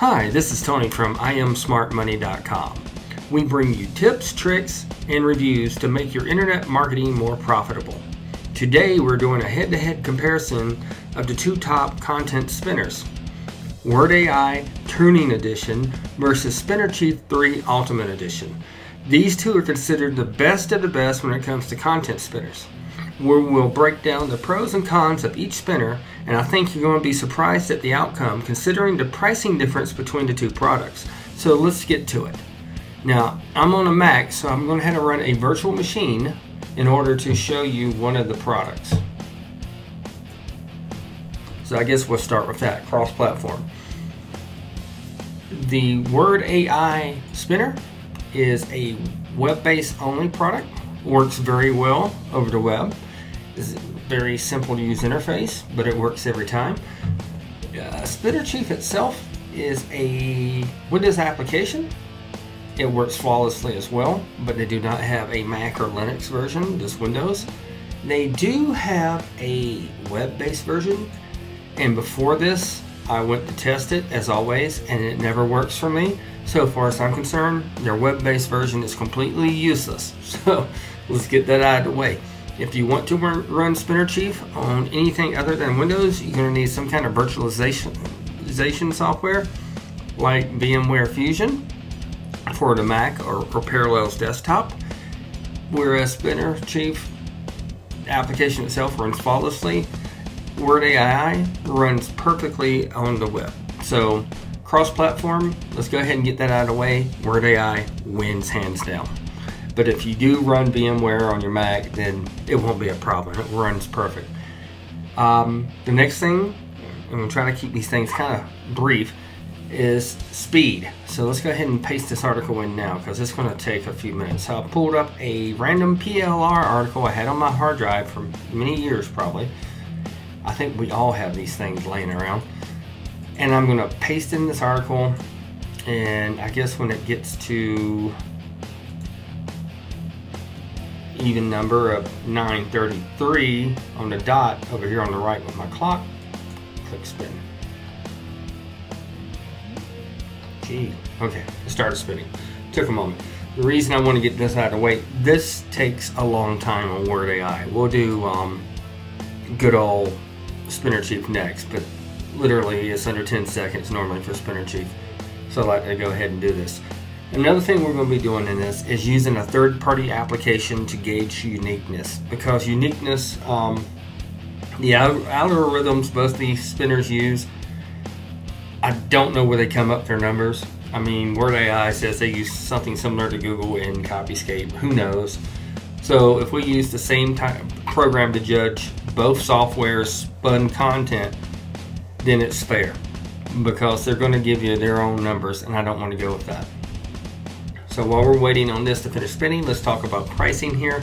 Hi, this is Tony from IamSmartMoney.com. We bring you tips, tricks, and reviews to make your internet marketing more profitable. Today we're doing a head-to-head comparison of the two top content spinners, WordAi Turing Edition versus SpinnerChief 3 Ultimate Edition. These two are considered the best of the best when it comes to content spinners, where we'll break down the pros and cons of each spinner, and I think you're going to be surprised at the outcome considering the pricing difference between the two products. So let's get to it. Now, I'm on a Mac, so I'm going to have to run a virtual machine in order to show you one of the products. So I guess we'll start with that, cross-platform. The WordAi spinner is a web-based only product, works very well over the web. It's a very simple to use interface, but it works every time. SpinnerChief itself is a Windows application. It works flawlessly as well, but they do not have a Mac or Linux version, just Windows. They do have a web-based version, and before this I went to test it as always, and it never works for me. So far as I'm concerned, their web-based version is completely useless. So let's get that out of the way. If you want to run SpinnerChief on anything other than Windows, you're going to need some kind of virtualization software like VMware Fusion for the Mac or Parallels desktop, whereas SpinnerChief application itself runs flawlessly. WordAi runs perfectly on the web. So cross-platform, let's go ahead and get that out of the way. WordAi wins hands down. But if you do run VMware on your Mac, then it won't be a problem. It runs perfect. The next thing, and I'm trying to keep these things kind of brief, is speed. So let's go ahead and paste this article in now because it's going to take a few minutes. So I pulled up a random PLR article I had on my hard drive for many years probably. I think we all have these things laying around. And I'm going to paste in this article, and I guess when it gets to even number of 9:33 on the dot over here on the right with my clock, click spin. Gee, okay, it started spinning. Took a moment. The reason I want to get this out of the way, this takes a long time on WordAi. We'll do good old SpinnerChief next, but literally it's under 10 seconds normally for SpinnerChief. So I'd like to go ahead and do this. Another thing we're going to be doing in this is using a third-party application to gauge uniqueness, because uniqueness, the algorithms both these spinners use, I don't know where they come up their numbers. I mean, WordAi says they use something similar to Google and Copyscape. Who knows? So if we use the same program to judge both software's spun content, then it's fair, because they're going to give you their own numbers, and I don't want to go with that. So while we're waiting on this to finish spinning, let's talk about pricing here.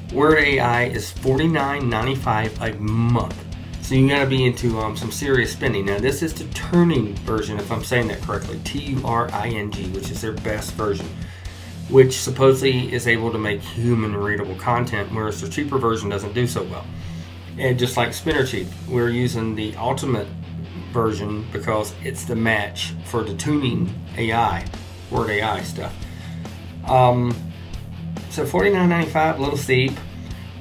WordAi is $49.95 a month. So you got to be into some serious spending. Now this is the Turing version, if I'm saying that correctly, Turing, which is their best version, which supposedly is able to make human-readable content, whereas the cheaper version doesn't do so well. And just like SpinnerChief, we're using the Ultimate version because it's the match for the Turing AI, WordAi stuff. So $49.95, a little steep.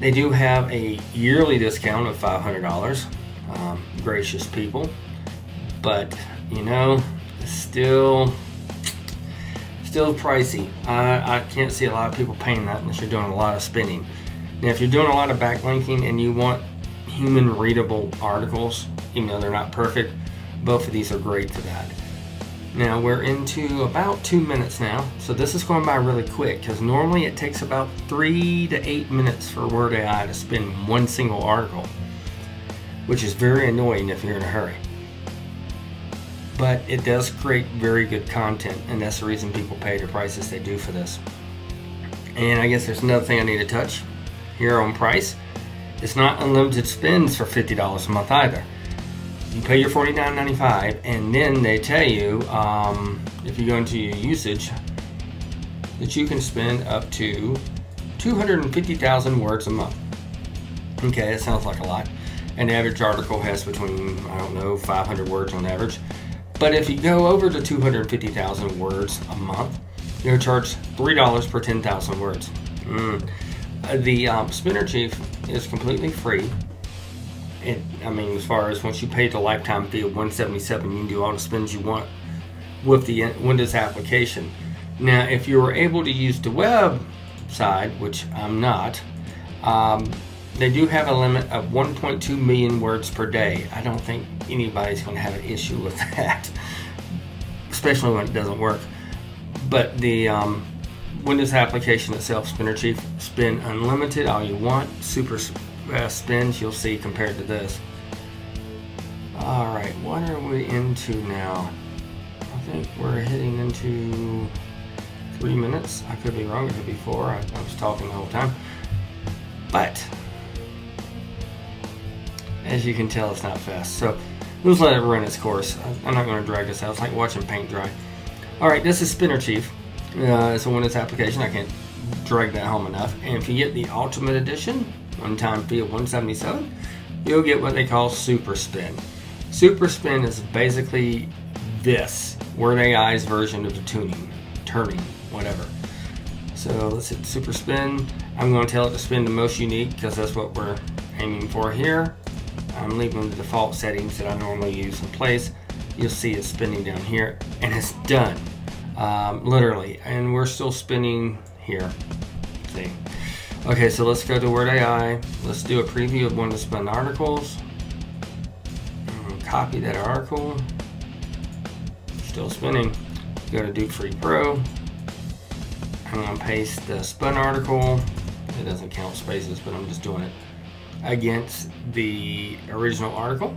They do have a yearly discount of $500. Gracious people, but you know, it's still pricey. I can't see a lot of people paying that unless you're doing a lot of spinning. Now, if you're doing a lot of backlinking and you want human readable articles, even though they're not perfect, both of these are great for that. Now we're into about 2 minutes now, so this is going by really quick because normally it takes about 3 to 8 minutes for WordAi to spin one single article, which is very annoying if you're in a hurry. But it does create very good content, and that's the reason people pay the prices they do for this. And I guess there's another thing I need to touch here on price. It's not unlimited spins for $50 a month either. You pay your $49.95, and then they tell you, if you go into your usage, that you can spend up to 250,000 words a month. Okay, that sounds like a lot. An average article has between, I don't know, 500 words on average. But if you go over to 250,000 words a month, you're charged $3 per 10,000 words. The SpinnerChief is completely free. I mean, as far as once you pay the lifetime fee of $177, you can do all the spins you want with the Windows application. Now, if you were able to use the web side, which I'm not, they do have a limit of 1.2 million words per day. I don't think anybody's going to have an issue with that, especially when it doesn't work. But the Windows application itself, SpinnerChief, spin unlimited all you want. Super spins you'll see compared to this. Alright, what are we into now? I think we're heading into 3 minutes. I could be wrong, it could be 4. I was talking the whole time. But as you can tell, it's not fast. So let's let it run its course. I'm not going to drag this out. It's like watching paint dry. Alright, this is SpinnerChief. It's a Windows application. I can't drag that home enough. And if you get the Ultimate Edition, one-time fee of $177, you'll get what they call Super Spin. Super Spin is basically this, WordAi's version of the turning, whatever. So let's hit Super Spin. I'm going to tell it to spin the most unique because that's what we're aiming for here. I'm leaving the default settings that I normally use in place. You'll see it spinning down here, and it's done, literally. And we're still spinning here. See? Okay, so let's go to WordAi. Let's do a preview of one of the spun articles. Copy that article. Still spinning. Go to Duke Free Pro. I'm going to paste the spun article. It doesn't count spaces, but I'm just doing it against the original article.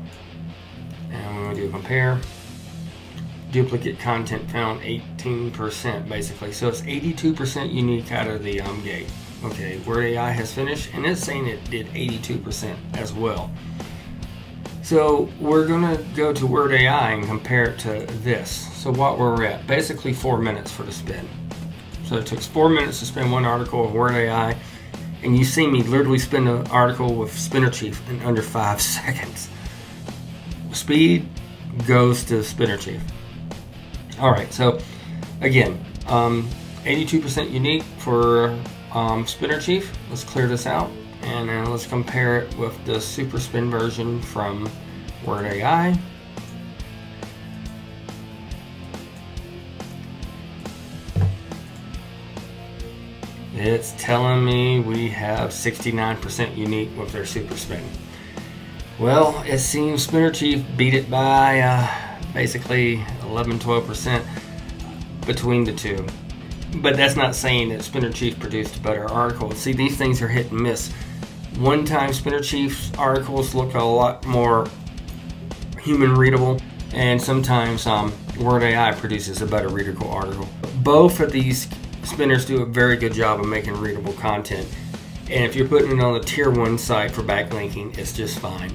And we're going to do a compare. Duplicate content found 18% basically. So it's 82% unique out of the gate. Okay, WordAi has finished, and it's saying it did 82% as well. So we're going to go to WordAi and compare it to this. So what we're at, basically 4 minutes for the spin. So it took 4 minutes to spin one article of WordAi, and you see me literally spin an article with SpinnerChief in under 5 seconds. Speed goes to SpinnerChief. Alright, so again, 82% unique for SpinnerChief. Let's clear this out, and then let's compare it with the Super Spin version from WordAi. It's telling me we have 69% unique with their Super Spin. Well, it seems SpinnerChief beat it by basically 11-12% between the two. But that's not saying that SpinnerChief produced a better article. See, these things are hit and miss. One time SpinnerChief's articles look a lot more human readable, and sometimes WordAi produces a better readable article. Both of these spinners do a very good job of making readable content, and if you're putting it on the tier 1 site for backlinking, it's just fine.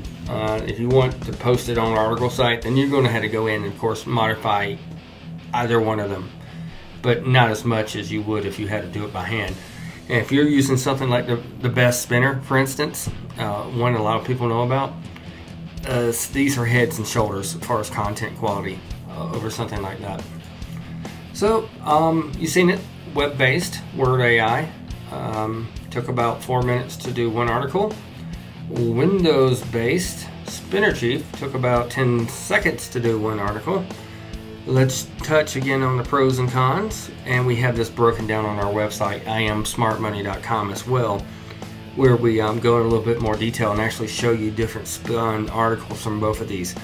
If you want to post it on an article site, then you're going to have to go in and of course modify either one of them, but not as much as you would if you had to do it by hand. And if you're using something like the Best Spinner, for instance, one a lot of people know about, these are heads and shoulders as far as content quality over something like that. So you've seen it, web-based WordAi. Took about 4 minutes to do one article. Windows-based SpinnerChief took about 10 seconds to do one article. Let's touch again on the pros and cons, and we have this broken down on our website, iamsmartmoney.com, as well, where we go in a little bit more detail and actually show you different spun articles from both of these.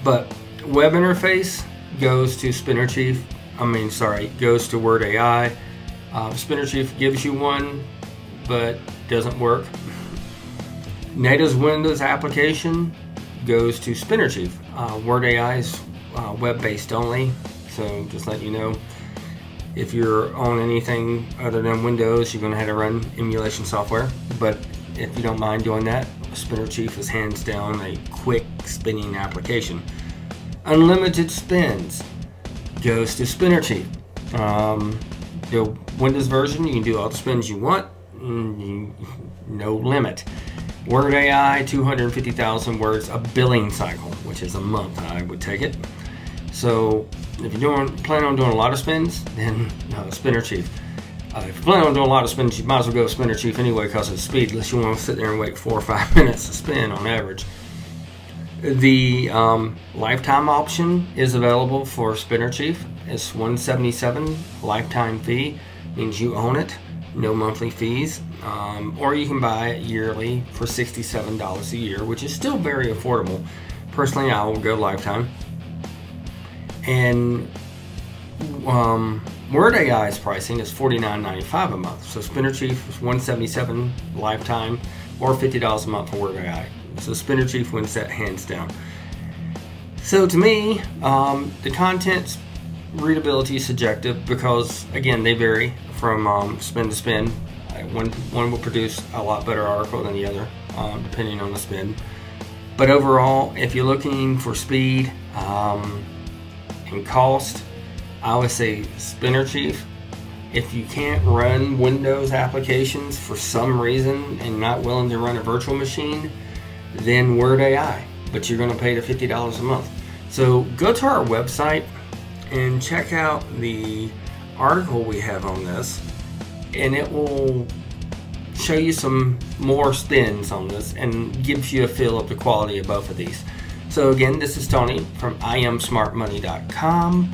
But web interface goes to SpinnerChief, goes to WordAi. SpinnerChief gives you one, but doesn't work. Native Windows application goes to SpinnerChief. WordAi is web-based only, so just let you know, if you're on anything other than Windows, you're going to have to run emulation software. But if you don't mind doing that, SpinnerChief is hands down a quick spinning application. Unlimited spins goes to SpinnerChief. The Windows version, you can do all the spins you want, no limit. WordAi, 250,000 words a billing cycle, which is a month. I would take it. So if you're planning on doing a lot of spins, then SpinnerChief. If you're planning on doing a lot of spins, you might as well go with SpinnerChief anyway because of speed, unless you want to sit there and wait 4 or 5 minutes to spin on average. The lifetime option is available for SpinnerChief. It's $177 lifetime fee, means you own it, no monthly fees, or you can buy it yearly for $67 a year, which is still very affordable. Personally, I will go lifetime. And WordAi's pricing is $49.95 a month. So SpinnerChief is $177 lifetime or $50 a month for WordAi. So SpinnerChief wins that hands down. So to me, the content's readability is subjective because, again, they vary from spin to spin. One will produce a lot better article than the other, depending on the spin. But overall, if you're looking for speed and cost, I would say SpinnerChief. If you can't run Windows applications for some reason and not willing to run a virtual machine, then WordAi, but you're going to pay the $50 a month. So go to our website and check out the article we have on this, and it will show you some more spins on this and gives you a feel of the quality of both of these. So again, this is Tony from IamSmartMoney.com.